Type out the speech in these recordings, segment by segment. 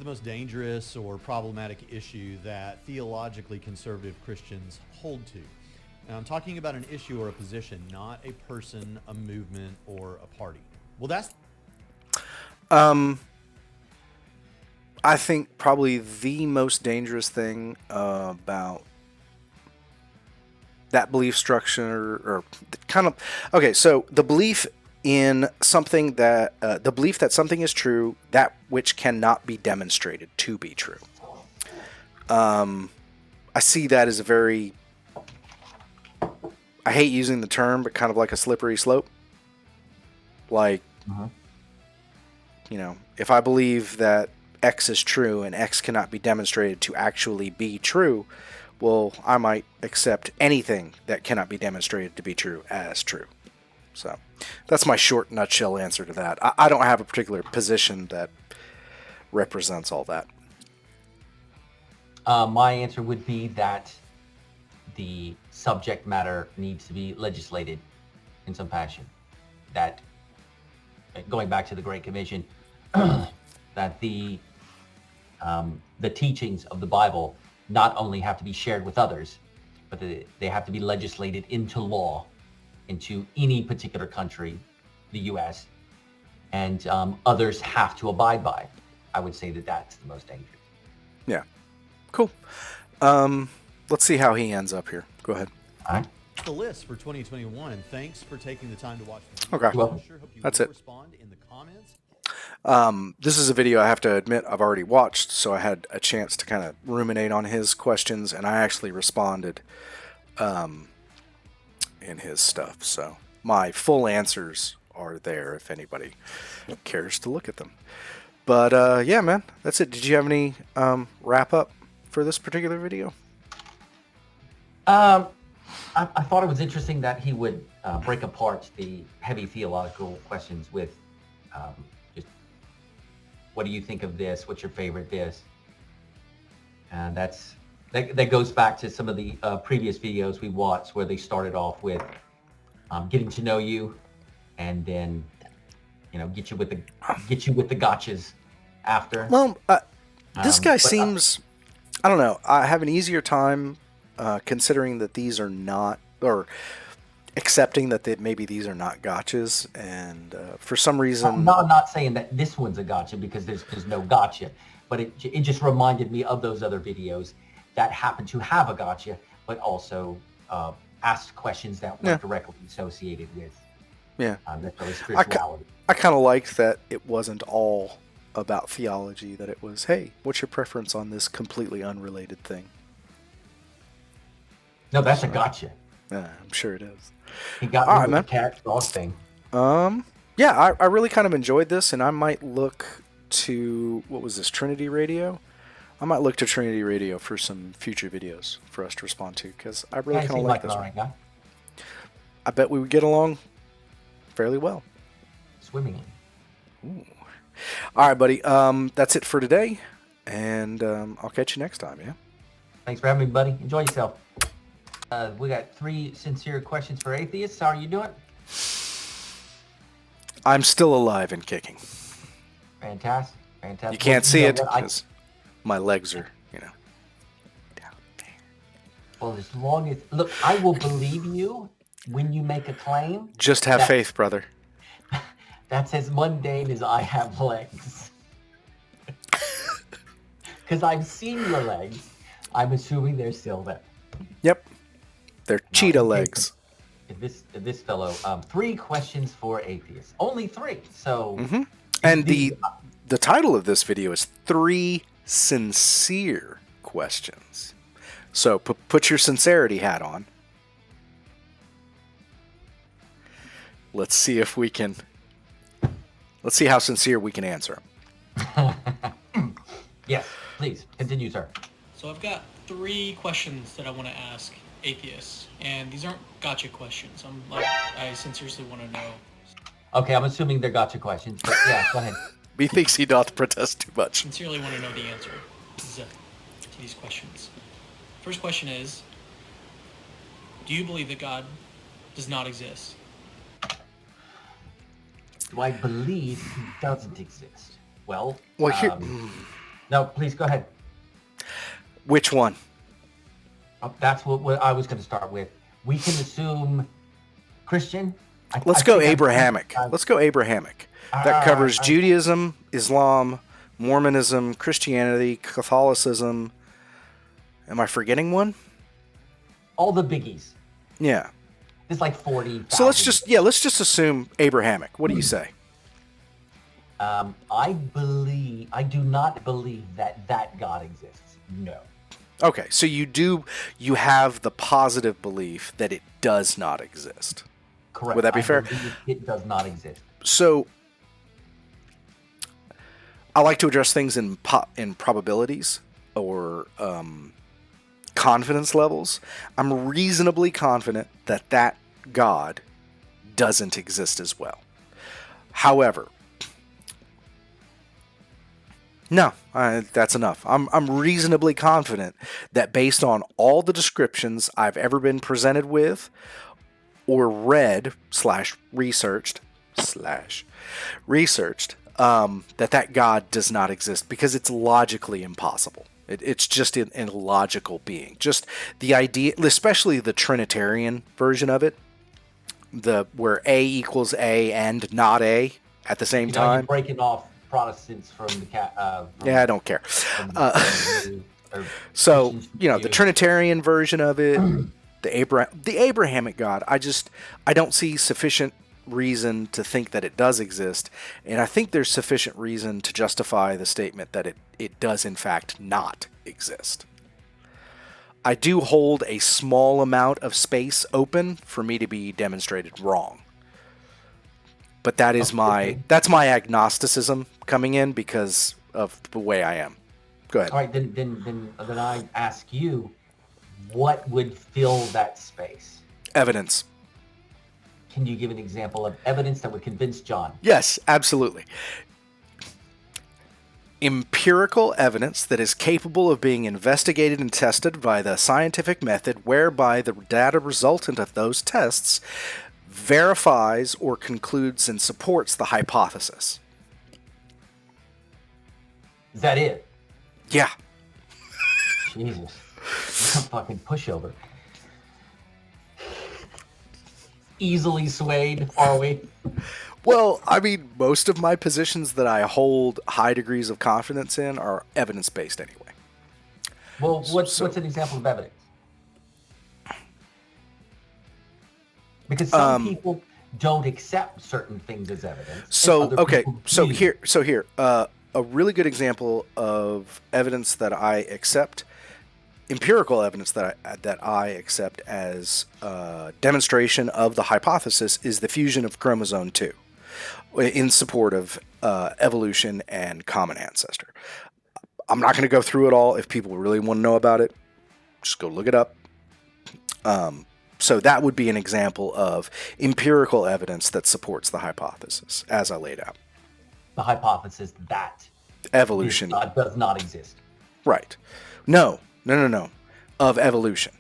most dangerous or problematic issue that theologically conservative Christians hold to? Now, I'm talking about an issue or a position, not a person, a movement, or a party. Well, that's... I think probably the most dangerous thing about that belief structure, or kind of... Okay, so the belief in something that... the belief that something is true, that which cannot be demonstrated to be true. I see that as a very... I hate using the term, but kind of like a slippery slope. Like, you know, if I believe that X is true and X cannot be demonstrated to actually be true, well, I might accept anything that cannot be demonstrated to be true as true. So that's my short nutshell answer to that. I don't have a particular position that represents all that. My answer would be that the subject matter needs to be legislated in some fashion. That, going back to the Great Commission, that the teachings of the Bible not only have to be shared with others, but they have to be legislated into law, into any particular country, the U.S., and others have to abide by. I would say that that's the most dangerous. Yeah. Cool. Let's see how he ends up here. Go ahead. All right. The list for 2021, and thanks for taking the time to watch the video. Okay. Well, sure hope you that's will it. Respond in the comments. This is a video I have to admit I've already watched, so I had a chance to kind of ruminate on his questions, and I actually responded in his stuff. So my full answers are there if anybody cares to look at them. But yeah, man, that's it. Did you have any wrap up for this particular video? I thought it was interesting that he would break apart the heavy theological questions with just, what do you think of this? What's your favorite this? And that goes back to some of the previous videos we watched where they started off with getting to know you, and then get you with the gotchas after. Well, this guy seems, I don't know, I have an easier time considering that these are not, or accepting that maybe these are not gotchas, and for some reason... No, I'm not saying that this one's a gotcha because there's no gotcha, but it just reminded me of those other videos that happen to have a gotcha, but also asked questions that weren't directly associated with spirituality. I kind of liked that it wasn't all about theology, that it was, hey, what's your preference on this completely unrelated thing? No, that's a gotcha. Yeah, I'm sure it is. He got me with the cat dog thing. Yeah, I really kind of enjoyed this, and I might look to, what was this, Trinity Radio? I might look to Trinity Radio for some future videos for us to respond to, because I really kind of like this one. Guy. I bet we would get along fairly well. Swimmingly. Ooh. All right, buddy. That's it for today, and I'll catch you next time, yeah? Thanks for having me, buddy. Enjoy yourself. We got 3 sincere questions for atheists. How are you doing? I'm still alive and kicking. Fantastic. You can't see it because my legs are, down there. Well, as long as... Look, I will believe you when you make a claim. Just have faith, brother. That's as mundane as I have legs. Because I've seen your legs. I'm assuming they're still there. Yep. They're cheetah legs. This fellow, 3 questions for atheists. Only 3. So... Mm-hmm. And the title of this video is 3 sincere questions. So put your sincerity hat on. Let's see if we can... Let's see how sincere we can answer them. Yes, please. Continue, sir. So I've got 3 questions that I want to ask atheists. And these aren't gotcha questions. I sincerely want to know. Okay, I'm assuming they're gotcha questions. But yeah, go ahead. He thinks he doth protest too much. Sincerely want to know the answer to these questions. First question is, do you believe that God does not exist? Do I believe he doesn't exist? Well, here, No, please go ahead. Which one? That's what I was going to start with. We can assume Christian. Let's go Abrahamic. Let's go Abrahamic. That covers Judaism, Islam, Mormonism, Christianity, Catholicism. Am I forgetting one? All the biggies. Yeah. There's like 40,000. So let's just assume Abrahamic. What do you say? I do not believe that God exists. No. Okay, so you have the positive belief that it does not exist. Correct. Would that be fair? It does not exist. So I like to address things in probabilities or confidence levels. I'm reasonably confident that God doesn't exist as well. However, no, that's enough. I'm reasonably confident that based on all the descriptions I've ever been presented with or read / researched, that God does not exist because it's logically impossible. It's just an illogical being. Just the idea, especially the Trinitarian version of it, where A equals A and not A at the same time. You're breaking off Protestants from the yeah, I don't care. So the Trinitarian version of it, the Abrahamic God, I don't see sufficient reason to think that it does exist, and I think there's sufficient reason to justify the statement that it does in fact not exist. I do hold a small amount of space open for me to be demonstrated wrong. But that is that's my agnosticism coming in because of the way I am. Go ahead. All right, then I ask you, what would fill that space? Evidence. Can you give an example of evidence that would convince John? Yes, absolutely. Empirical evidence that is capable of being investigated and tested by the scientific method whereby the data resultant of those tests verifies or concludes and supports the hypothesis. Is that it? Yeah. Jesus. What a fucking pushover. Easily swayed, are we? Well, I mean, most of my positions that I hold high degrees of confidence in are evidence-based anyway. Well, what's an example of evidence? Because some people don't accept certain things as evidence. So here, a really good example of evidence that I accept, empirical evidence that I accept as demonstration of the hypothesis is the fusion of chromosome 2 in support of evolution and common ancestor. I'm not going to go through it all. If people really want to know about it, just go look it up. So that would be an example of empirical evidence that supports the hypothesis, as I laid out. The hypothesis that evolution does not exist. Right. No. Of evolution.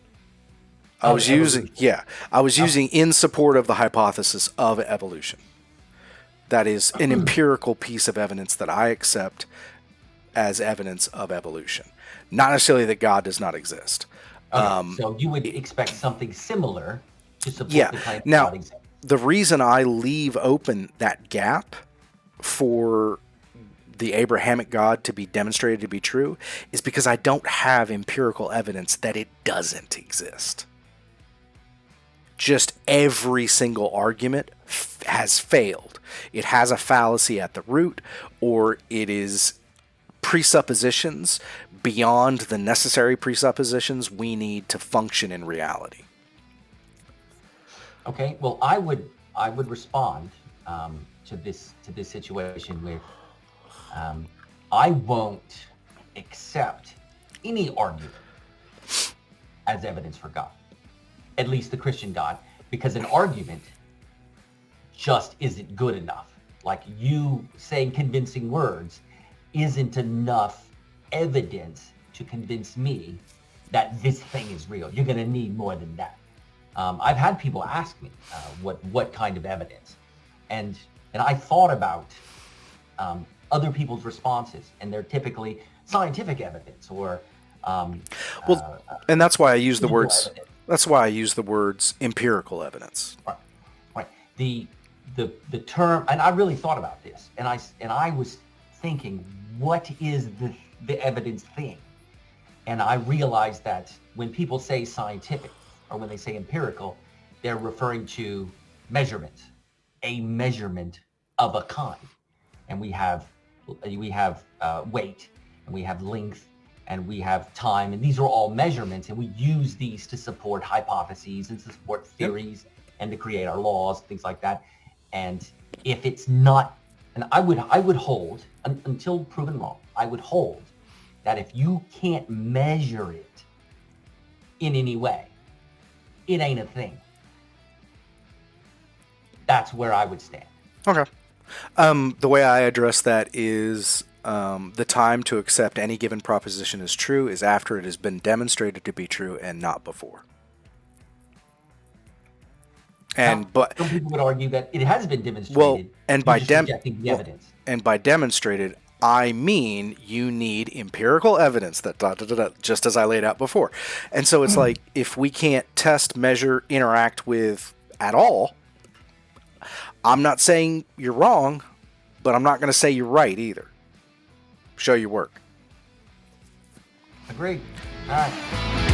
I was using in support of the hypothesis of evolution. That is an empirical piece of evidence that I accept as evidence of evolution. Not necessarily that God does not exist. So you would expect something similar to support the claim that God exists. The reason I leave open that gap for the Abrahamic God to be demonstrated to be true is because I don't have empirical evidence that it doesn't exist. Just every single argument has failed. It has a fallacy at the root, or it is presuppositions beyond the necessary presuppositions we need to function in reality. Okay, well, I would respond to this situation with I won't accept any argument as evidence for God, at least the Christian God, because an argument just isn't good enough. Like you saying convincing words isn't enough evidence to convince me that this thing is real. You're going to need more than that. I've had people ask me what kind of evidence, and I thought about other people's responses, and they're typically scientific evidence or and that's why I use the physical words. evidence. That's why I use the words empirical evidence. Right, right. The term, and I really thought about this, and I was thinking, what is the evidence thing? And I realized that when people say scientific or when they say empirical, they're referring to measurement, a measurement of a kind. And we have weight, and we have length, and we have time, and these are all measurements, and we use these to support hypotheses and to support theories and to create our laws, things like that. And if it's not, and I would hold, until proven wrong, I would hold that if you can't measure it in any way, it ain't a thing. That's where I would stand. Okay. The way I address that is the time to accept any given proposition as true is after it has been demonstrated to be true and not before. And now, some people would argue that it has been demonstrated. Well, and by rejecting the evidence. And by demonstrated, I mean you need empirical evidence that just as I laid out before. And so it's like, if we can't test, measure, interact with at all, I'm not saying you're wrong, but I'm not going to say you're right either. Show your work. Agreed. All right.